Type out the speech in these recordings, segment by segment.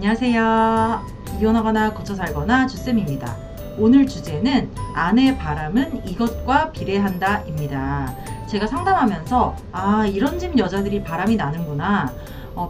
안녕하세요. 이혼하거나 고쳐 살거나 주쌤입니다. 오늘 주제는 아내 바람은 이것과 비례한다 입니다. 제가 상담하면서 이런 집 여자들이 바람이 나는구나,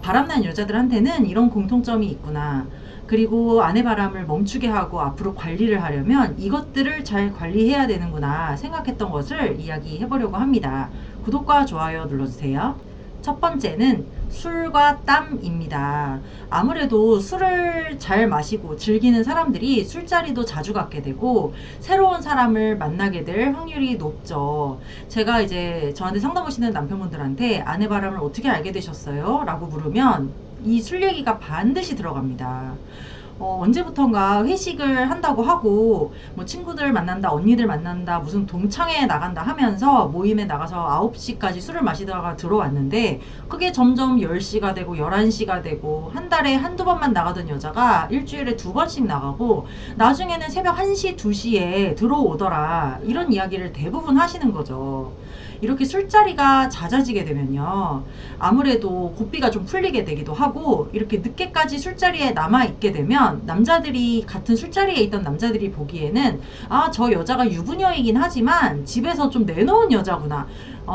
바람난 여자들한테는 이런 공통점이 있구나, 그리고 아내 바람을 멈추게 하고 앞으로 관리를 하려면 이것들을 잘 관리해야 되는구나 생각했던 것을 이야기해 보려고 합니다. 구독과 좋아요 눌러주세요. 첫 번째는 술과 땀입니다. 아무래도 술을 잘 마시고 즐기는 사람들이 술자리도 자주 갖게 되고 새로운 사람을 만나게 될 확률이 높죠. 제가 이제 저한테 상담 오시는 남편분들한테 아내 바람을 어떻게 알게 되셨어요? 라고 물으면 이 술 얘기가 반드시 들어갑니다. 언제부턴가 회식을 한다고 하고 뭐 친구들 만난다, 언니들 만난다, 무슨 동창회에 나간다 하면서 모임에 나가서 9시까지 술을 마시다가 들어왔는데 그게 점점 10시가 되고 11시가 되고 한 달에 한두 번만 나가던 여자가 일주일에 2번씩 나가고 나중에는 새벽 1시, 2시에 들어오더라, 이런 이야기를 대부분 하시는 거죠. 이렇게 술자리가 잦아지게 되면요, 아무래도 고삐가 좀 풀리게 되기도 하고 이렇게 늦게까지 술자리에 남아있게 되면 남자들이, 같은 술자리에 있던 남자들이 보기에는 저 여자가 유부녀이긴 하지만 집에서 좀 내놓은 여자구나,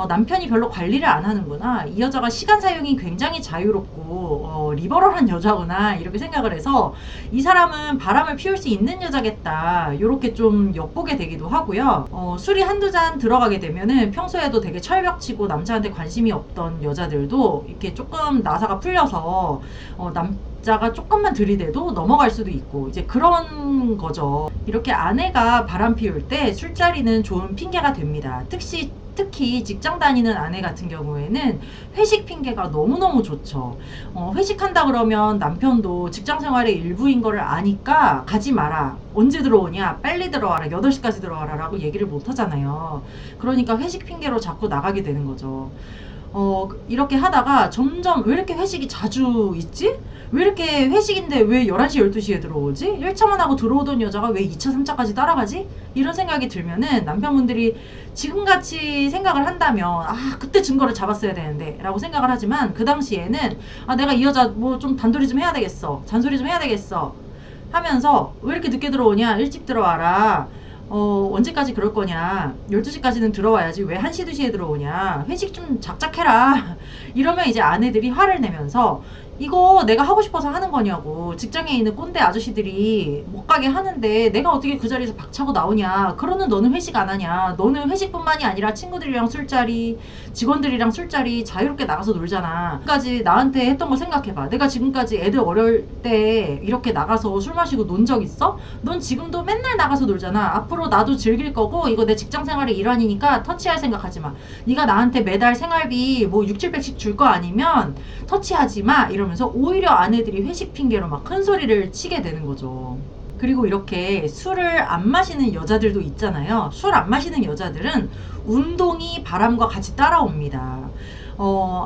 남편이 별로 관리를 안 하는구나, 이 여자가 시간 사용이 굉장히 자유롭고 리버럴한 여자구나, 이렇게 생각을 해서 이 사람은 바람을 피울 수 있는 여자겠다, 이렇게 좀 엿보게 되기도 하고요. 술이 한두 잔 들어가게 되면은 평소에도 되게 철벽치고 남자한테 관심이 없던 여자들도 이렇게 조금 나사가 풀려서 남자가 조금만 들이대도 넘어갈 수도 있고, 이제 그런 거죠. 이렇게 아내가 바람 피울 때 술자리는 좋은 핑계가 됩니다. 특히 직장 다니는 아내 같은 경우에는 회식 핑계가 너무너무 좋죠. 회식한다 그러면 남편도 직장 생활의 일부인 거를 아니까 가지 마라, 언제 들어오냐, 빨리 들어와라, 8시까지 들어와라 라고 얘기를 못 하잖아요. 그러니까 회식 핑계로 자꾸 나가게 되는 거죠. 이렇게 하다가 점점 왜 이렇게 회식이 자주 있지? 왜 이렇게 회식인데 왜 11시, 12시에 들어오지? 1차만 하고 들어오던 여자가 왜 2차, 3차까지 따라가지? 이런 생각이 들면은 남편분들이 지금같이 생각을 한다면 그때 증거를 잡았어야 되는데 라고 생각을 하지만, 그 당시에는 내가 이 여자 뭐 좀 단돌이 좀 해야 되겠어, 잔소리 좀 해야 되겠어 하면서 왜 이렇게 늦게 들어오냐, 일찍 들어와라, 언제까지 그럴 거냐, 12시까지는 들어와야지 왜 1시, 2시에 들어오냐, 회식 좀 작작해라 이러면 이제 아내들이 화를 내면서 이거 내가 하고 싶어서 하는 거냐고, 직장에 있는 꼰대 아저씨들이 못 가게 하는데 내가 어떻게 그 자리에서 박차고 나오냐, 그러는 너는 회식 안 하냐, 너는 회식뿐만이 아니라 친구들이랑 술자리, 직원들이랑 술자리 자유롭게 나가서 놀잖아. 지금까지 나한테 했던 거 생각해봐. 내가 지금까지 애들 어릴 때 이렇게 나가서 술 마시고 논 적 있어? 넌 지금도 맨날 나가서 놀잖아. 앞으로 나도 즐길 거고 이거 내 직장 생활의 일환이니까 터치할 생각하지 마. 네가 나한테 매달 생활비 뭐 6, 700씩 줄 거 아니면 터치하지 마, 이러면서 오히려 아내들이 회식 핑계로 막 큰 소리를 치게 되는 거죠. 그리고 이렇게 술을 안 마시는 여자들도 있잖아요. 술 안 마시는 여자들은 운동이 바람과 같이 따라옵니다.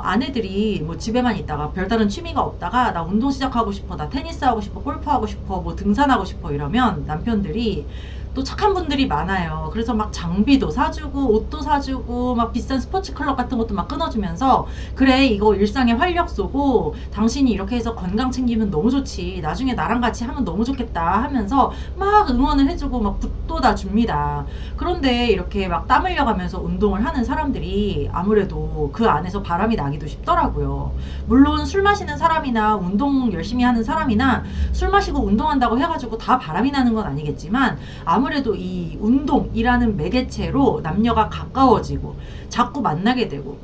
아내들이 뭐 집에만 있다가 별다른 취미가 없다가 나 운동 시작하고 싶어, 나 테니스 하고 싶어, 골프 하고 싶어, 뭐 등산하고 싶어 이러면 남편들이, 또 착한 분들이 많아요. 그래서 막 장비도 사주고 옷도 사주고 막 비싼 스포츠 클럽 같은 것도 막 끊어주면서, 그래 이거 일상의 활력소고 당신이 이렇게 해서 건강 챙기면 너무 좋지, 나중에 나랑 같이 하면 너무 좋겠다 하면서 막 응원을 해주고 막 북돋아 줍니다. 그런데 이렇게 막 땀 흘려가면서 운동을 하는 사람들이 아무래도 그 안에서 바람이 나기도 쉽더라고요. 물론 술 마시는 사람이나 운동 열심히 하는 사람이나 술 마시고 운동한다고 해가지고 다 바람이 나는 건 아니겠지만, 아무래도 이 운동이라는 매개체로 남녀가 가까워지고 자꾸 만나게 되고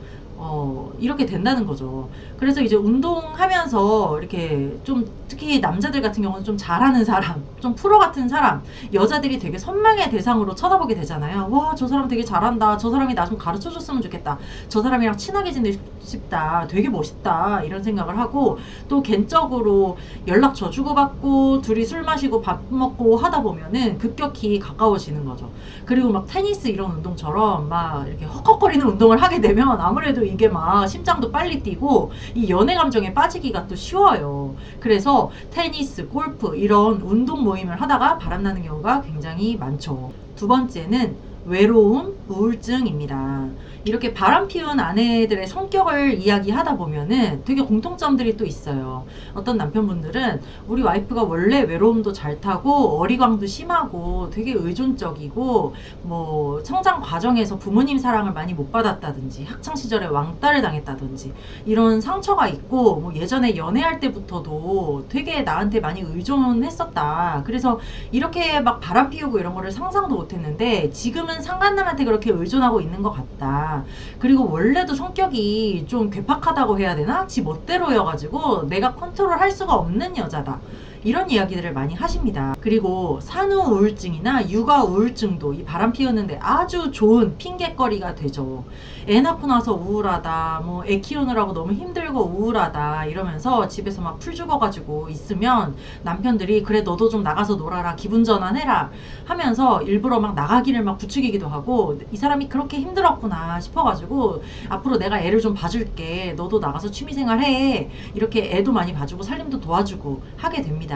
이렇게 된다는 거죠. 그래서 이제 운동하면서 이렇게 좀, 특히 남자들 같은 경우는 좀 잘하는 사람, 좀 프로 같은 사람, 여자들이 되게 선망의 대상으로 쳐다보게 되잖아요. 와, 저 사람 되게 잘한다, 저 사람이 나 좀 가르쳐 줬으면 좋겠다, 저 사람이랑 친하게 지내고 싶다, 되게 멋있다, 이런 생각을 하고, 또 개인적으로 연락처 주고받고 둘이 술 마시고 밥 먹고 하다 보면은 급격히 가까워지는 거죠. 그리고 막 테니스 이런 운동처럼 막 이렇게 헉헉거리는 운동을 하게 되면 아무래도 이게 막 심장도 빨리 뛰고 이 연애 감정에 빠지기가 또 쉬워요. 그래서 테니스, 골프 이런 운동 모임을 하다가 바람나는 경우가 굉장히 많죠. 두 번째는 외로움, 우울증입니다. 이렇게 바람 피운 아내들의 성격을 이야기하다 보면은 되게 공통점들이 또 있어요. 어떤 남편분들은 우리 와이프가 원래 외로움도 잘 타고 어리광도 심하고 되게 의존적이고 뭐 성장 과정에서 부모님 사랑을 많이 못 받았다든지 학창 시절에 왕따를 당했다든지 이런 상처가 있고 뭐 예전에 연애할 때부터도 되게 나한테 많이 의존했었다. 그래서 이렇게 막 바람 피우고 이런 거를 상상도 못 했는데 지금은 상간남한테 그렇게 의존하고 있는 것 같다. 그리고 원래도 성격이 좀 괴팍하다고 해야 되나? 지 멋대로여가지고 내가 컨트롤할 수가 없는 여자다. 이런 이야기들을 많이 하십니다. 그리고 산후 우울증이나 육아 우울증도 이 바람 피우는데 아주 좋은 핑곗거리가 되죠. 애 낳고 나서 우울하다, 뭐 애 키우느라고 너무 힘들고 우울하다 이러면서 집에서 막 풀 죽어가지고 있으면 남편들이 그래 너도 좀 나가서 놀아라, 기분 전환해라 하면서 일부러 막 나가기를 막 부추기기도 하고 이 사람이 그렇게 힘들었구나 싶어가지고 앞으로 내가 애를 좀 봐줄게, 너도 나가서 취미생활 해, 이렇게 애도 많이 봐주고 살림도 도와주고 하게 됩니다.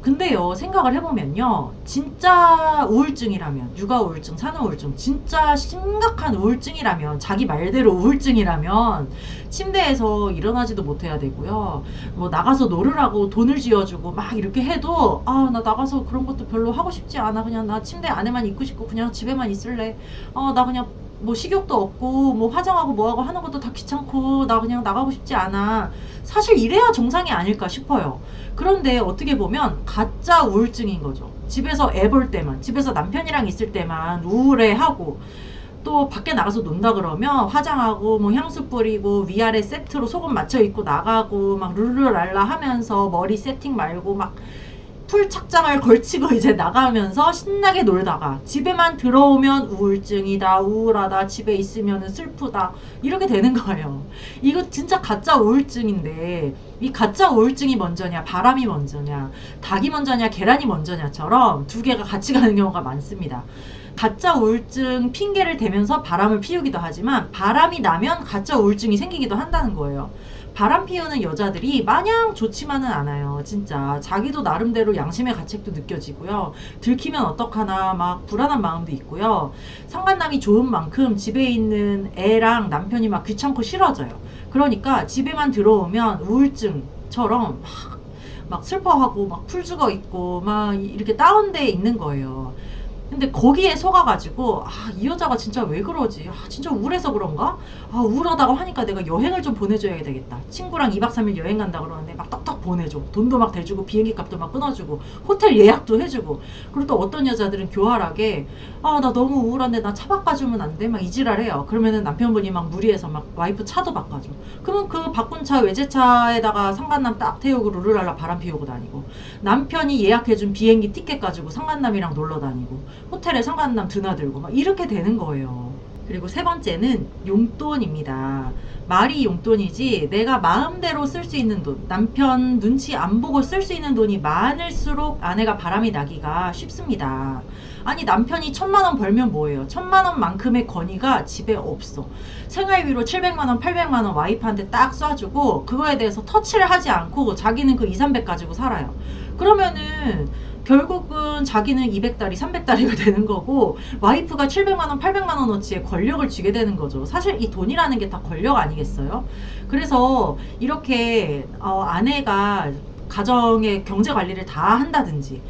근데요, 생각을 해보면요, 진짜 우울증이라면, 육아 우울증, 산후 우울증, 진짜 심각한 우울증이라면, 자기 말대로 우울증이라면 침대에서 일어나지도 못해야 되고요, 뭐 나가서 놀으라고 돈을 쥐어주고 막 이렇게 해도 아, 나 나가서 그런 것도 별로 하고 싶지 않아, 그냥 나 침대 안에만 있고 싶고 그냥 집에만 있을래, 나 그냥 뭐 식욕도 없고 뭐 화장하고 뭐하고 하는 것도 다 귀찮고 나 그냥 나가고 싶지 않아. 사실 이래야 정상이 아닐까 싶어요. 그런데 어떻게 보면 가짜 우울증인 거죠. 집에서 애 볼 때만, 집에서 남편이랑 있을 때만 우울해하고, 또 밖에 나가서 논다 그러면 화장하고 뭐 향수 뿌리고 위아래 세트로 속옷 맞춰 입고 나가고 막 룰루랄라 하면서 머리 세팅 말고 막 풀 착장을 걸치고 이제 나가면서 신나게 놀다가 집에만 들어오면 우울증이다, 우울하다, 집에 있으면 슬프다, 이렇게 되는 거예요. 이거 진짜 가짜 우울증인데 이 가짜 우울증이 먼저냐, 바람이 먼저냐, 닭이 먼저냐, 계란이 먼저냐처럼 두 개가 같이 가는 경우가 많습니다. 가짜 우울증 핑계를 대면서 바람을 피우기도 하지만 바람이 나면 가짜 우울증이 생기기도 한다는 거예요. 바람 피우는 여자들이 마냥 좋지만은 않아요. 진짜 자기도 나름대로 양심의 가책도 느껴지고요. 들키면 어떡하나 막 불안한 마음도 있고요. 상간남이 좋은 만큼 집에 있는 애랑 남편이 막 귀찮고 싫어져요. 그러니까 집에만 들어오면 우울증처럼 막 슬퍼하고 막 풀 죽어 있고 막 이렇게 다운돼 있는 거예요. 근데 거기에 속아가지고 이 여자가 진짜 왜 그러지, 진짜 우울해서 그런가, 우울하다고 하니까 내가 여행을 좀 보내줘야 되겠다, 친구랑 2박 3일 여행 간다 그러는데 막 떡떡 보내줘, 돈도 막 대주고 비행기 값도 막 끊어주고 호텔 예약도 해주고. 그리고 또 어떤 여자들은 교활하게 나 너무 우울한데 나 차 바꿔주면 안 돼? 막 이지랄해요. 그러면은 남편분이 막 무리해서 막 와이프 차도 바꿔줘. 그러면 그 바꾼 차 외제차에다가 상간남 딱 태우고 룰루랄라 바람 피우고 다니고, 남편이 예약해준 비행기 티켓 가지고 상간남이랑 놀러 다니고 호텔에 상간남 드나들고 막 이렇게 되는 거예요. 그리고 세 번째는 용돈입니다. 말이 용돈이지 내가 마음대로 쓸 수 있는 돈, 남편 눈치 안 보고 쓸 수 있는 돈이 많을수록 아내가 바람이 나기가 쉽습니다. 아니, 남편이 1,000만 원 벌면 뭐예요? 1,000만 원만큼의 권위가 집에 없어. 생활비로 700만 원, 800만 원 와이프한테 딱 쏴주고 그거에 대해서 터치를 하지 않고 자기는 그 2, 300 가지고 살아요. 그러면은 결국은 자기는 200달이, 300달이가 되는 거고 와이프가 700만원, 800만원어치의 권력을 쥐게 되는 거죠. 사실 이 돈이라는 게 다 권력 아니겠어요? 그래서 이렇게 아내가 가정의 경제 관리를 다 한다든지,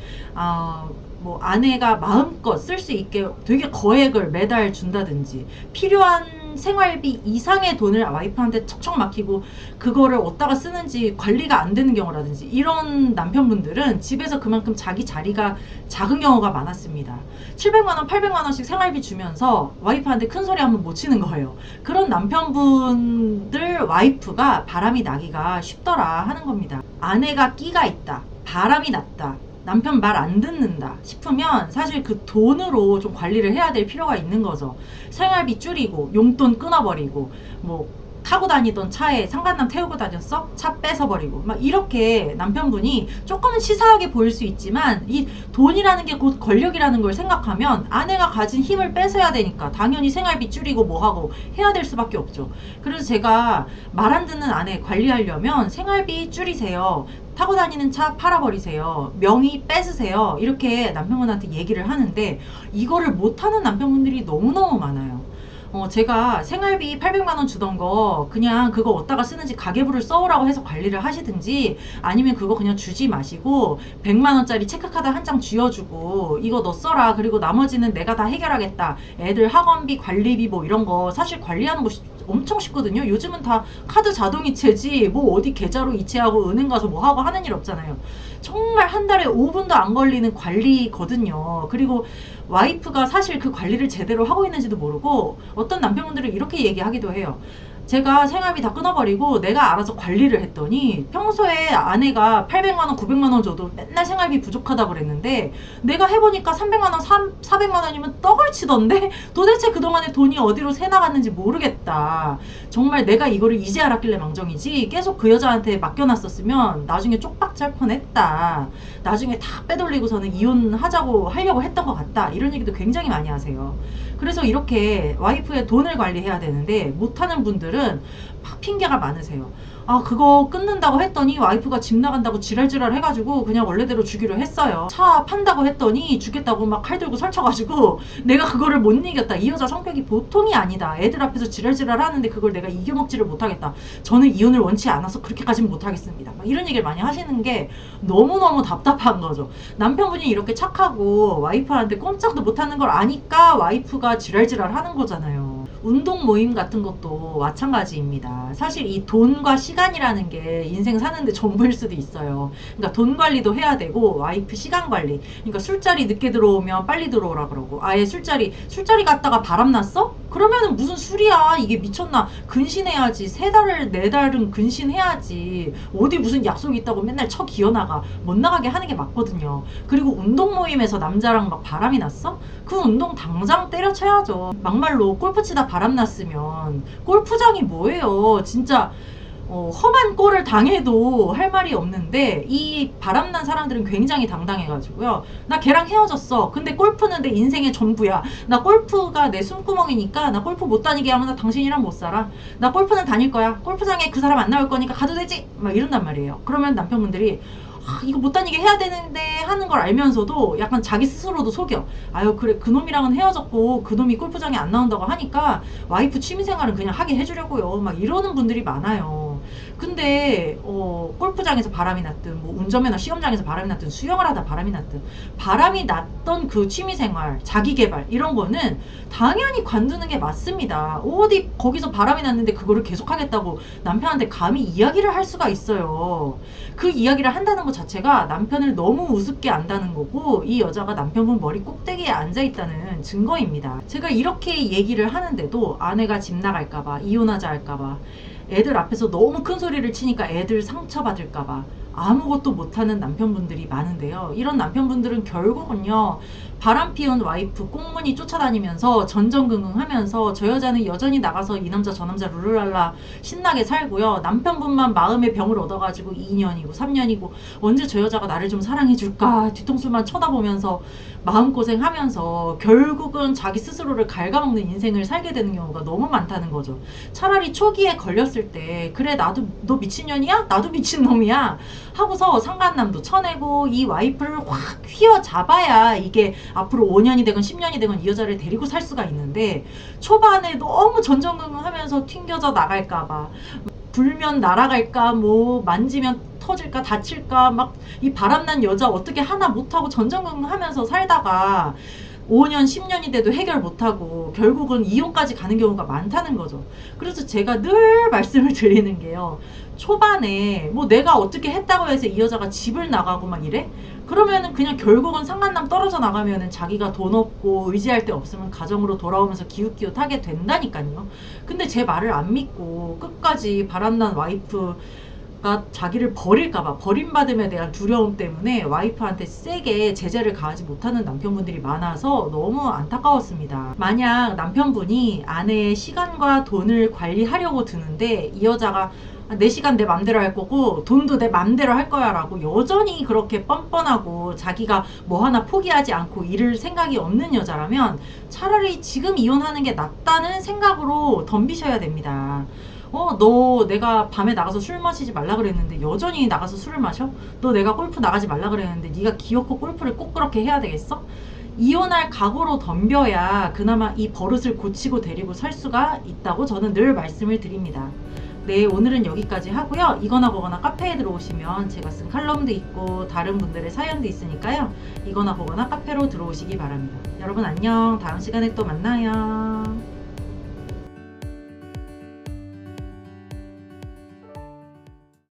뭐 아내가 마음껏 쓸 수 있게 되게 거액을 매달 준다든지, 필요한 생활비 이상의 돈을 와이프한테 척척 맡기고 그거를 어디다가 쓰는지 관리가 안 되는 경우라든지, 이런 남편분들은 집에서 그만큼 자기 자리가 작은 경우가 많았습니다. 700만원, 800만원씩 생활비 주면서 와이프한테 큰 소리 한번 못 치는 거예요. 그런 남편분들 와이프가 바람이 나기가 쉽더라 하는 겁니다. 아내가 끼가 있다, 바람이 났다, 남편 말 안 듣는다 싶으면 사실 그 돈으로 좀 관리를 해야 될 필요가 있는 거죠. 생활비 줄이고 용돈 끊어버리고 뭐 타고 다니던 차에 상간남 태우고 다녔어? 차 뺏어버리고 막 이렇게 남편분이 조금은 치사하게 보일 수 있지만 이 돈이라는 게 곧 권력이라는 걸 생각하면 아내가 가진 힘을 뺏어야 되니까 당연히 생활비 줄이고 뭐하고 해야 될 수밖에 없죠. 그래서 제가 말 안 듣는 아내 관리하려면 생활비 줄이세요. 타고 다니는 차 팔아버리세요. 명의 뺏으세요. 이렇게 남편분한테 얘기를 하는데 이거를 못하는 남편분들이 너무너무 많아요. 제가 생활비 800만원 주던 거 그냥 그거 어디다가 쓰는지 가계부를 써오라고 해서 관리를 하시든지 아니면 그거 그냥 주지 마시고 100만원짜리 체크카드 한 장 쥐어주고 이거 너 써라. 그리고 나머지는 내가 다 해결하겠다. 애들 학원비 관리비 뭐 이런 거 사실 관리하는 거 엄청 쉽거든요. 요즘은 다 카드 자동이체지 뭐 어디 계좌로 이체하고 은행 가서 뭐 하고 하는 일 없잖아요. 정말 한 달에 5분도 안 걸리는 관리거든요. 그리고 와이프가 사실 그 관리를 제대로 하고 있는지도 모르고 어떤 남편분들은 이렇게 얘기하기도 해요. 제가 생활비 다 끊어버리고 내가 알아서 관리를 했더니 평소에 아내가 800만원 900만원 줘도 맨날 생활비 부족하다 그랬는데 내가 해보니까 300만원 400만원이면 떡을 치던데 도대체 그동안에 돈이 어디로 새나갔는지 모르겠다. 정말 내가 이거를 이제 알았길래 망정이지 계속 그 여자한테 맡겨놨었으면 나중에 쪽박 잘 뻔했다. 나중에 다 빼돌리고서는 이혼하자고 하려고 했던 것 같다. 이런 얘기도 굉장히 많이 하세요. 그래서 이렇게 와이프의 돈을 관리해야 되는데 못하는 분들은 막 핑계가 많으세요. 아 그거 끊는다고 했더니 와이프가 집 나간다고 지랄지랄 해가지고 그냥 원래대로 주기로 했어요. 차 판다고 했더니 주겠다고 막 칼 들고 설쳐가지고 내가 그거를 못 이겼다. 이 여자 성격이 보통이 아니다. 애들 앞에서 지랄지랄 하는데 그걸 내가 이겨먹지를 못하겠다. 저는 이혼을 원치 않아서 그렇게까지는 못하겠습니다. 막 이런 얘기를 많이 하시는 게 너무너무 답답한 거죠. 남편분이 이렇게 착하고 와이프한테 꼼짝도 못하는 걸 아니까 와이프가 지랄지랄 하는 거잖아요. 운동 모임 같은 것도 마찬가지입니다. 사실 이 돈과 시간이라는 게 인생 사는데 전부일 수도 있어요. 그러니까 돈 관리도 해야 되고 와이프 시간 관리. 그러니까 술자리 늦게 들어오면 빨리 들어오라 그러고 아예 술자리 갔다가 바람났어? 그러면은 무슨 술이야. 이게 미쳤나. 근신해야지. 3달을 4달은 근신해야지. 어디 무슨 약속이 있다고 맨날 쳐 기어나가. 못 나가게 하는 게 맞거든요. 그리고 운동 모임에서 남자랑 막 바람이 났어? 그 운동 당장 때려쳐야죠. 막말로 골프 치다 바람 났으면 골프장이 뭐예요. 진짜 험한 꼴을 당해도 할 말이 없는데 이 바람난 사람들은 굉장히 당당해가지고요. 나 걔랑 헤어졌어. 근데 골프는 내 인생의 전부야. 나 골프가 내 숨구멍이니까 나 골프 못 다니게 하면 나 당신이랑 못 살아. 나 골프는 다닐 거야. 골프장에 그 사람 안 나올 거니까 가도 되지. 막 이런단 말이에요. 그러면 남편분들이 이거 못 다니게 해야 되는데 하는 걸 알면서도 약간 자기 스스로도 속여. 아유 그래 그놈이랑은 헤어졌고 그놈이 골프장에 안 나온다고 하니까 와이프 취미생활은 그냥 하게 해주려고요. 막 이러는 분들이 많아요. 근데 골프장에서 바람이 났든 뭐 운전면허 시험장에서 바람이 났든 수영을 하다 바람이 났든 바람이 났던 그 취미생활 자기계발 이런 거는 당연히 관두는 게 맞습니다. 어디 거기서 바람이 났는데 그거를 계속하겠다고 남편한테 감히 이야기를 할 수가 있어요. 그 이야기를 한다는 것 자체가 남편을 너무 우습게 안다는 거고 이 여자가 남편분 머리 꼭대기에 앉아있다는 증거입니다. 제가 이렇게 얘기를 하는데도 아내가 집 나갈까봐 이혼하자 할까봐 애들 앞에서 너무 큰 소리를 치니까 애들 상처받을까봐 아무것도 못하는 남편분들이 많은데요. 이런 남편분들은 결국은요. 바람 피운 와이프 꽁무니 쫓아다니면서 전전긍긍하면서 저 여자는 여전히 나가서 이 남자 저 남자 룰루랄라 신나게 살고요. 남편분만 마음의 병을 얻어가지고 2년이고 3년이고 언제 저 여자가 나를 좀 사랑해줄까 뒤통수만 쳐다보면서 마음고생하면서 결국은 자기 스스로를 갉아먹는 인생을 살게 되는 경우가 너무 많다는 거죠. 차라리 초기에 걸렸을 때 그래 나도 너 미친년이야? 나도 미친놈이야? 하고서 상간남도 쳐내고 이 와이프를 확 휘어잡아야 이게 앞으로 5년이 되건 10년이 되건 이 여자를 데리고 살 수가 있는데 초반에 너무 전전긍긍하면서 튕겨져 나갈까봐 불면 날아갈까 뭐 만지면 터질까 다칠까 막 이 바람난 여자 어떻게 하나 못하고 전전긍긍하면서 살다가 5년 10년이 돼도 해결 못하고 결국은 이혼까지 가는 경우가 많다는 거죠. 그래서 제가 늘 말씀을 드리는 게요. 초반에 뭐 내가 어떻게 했다고 해서 이 여자가 집을 나가고 막 이래? 그러면은 그냥 결국은 상간남 떨어져 나가면은 자기가 돈 없고 의지할 데 없으면 가정으로 돌아오면서 기웃기웃하게 된다니까요. 근데 제 말을 안 믿고 끝까지 바람난 와이프 자기를 버릴까봐, 버림받음에 대한 두려움 때문에 와이프한테 세게 제재를 가하지 못하는 남편분들이 많아서 너무 안타까웠습니다. 만약 남편분이 아내의 시간과 돈을 관리하려고 드는데 이 여자가 내 시간 내 맘대로 할 거고 돈도 내 맘대로 할 거야 라고 여전히 그렇게 뻔뻔하고 자기가 뭐 하나 포기하지 않고 이럴 생각이 없는 여자라면 차라리 지금 이혼하는 게 낫다는 생각으로 덤비셔야 됩니다. 너 내가 밤에 나가서 술 마시지 말라 그랬는데 여전히 나가서 술을 마셔? 너 내가 골프 나가지 말라 그랬는데 네가 기어코 골프를 꼭 그렇게 해야 되겠어? 이혼할 각오로 덤벼야 그나마 이 버릇을 고치고 데리고 살 수가 있다고 저는 늘 말씀을 드립니다. 네, 오늘은 여기까지 하고요. 이거나 보거나 카페에 들어오시면 제가 쓴 칼럼도 있고 다른 분들의 사연도 있으니까요. 이거나 보거나 카페로 들어오시기 바랍니다. 여러분 안녕. 다음 시간에 또 만나요.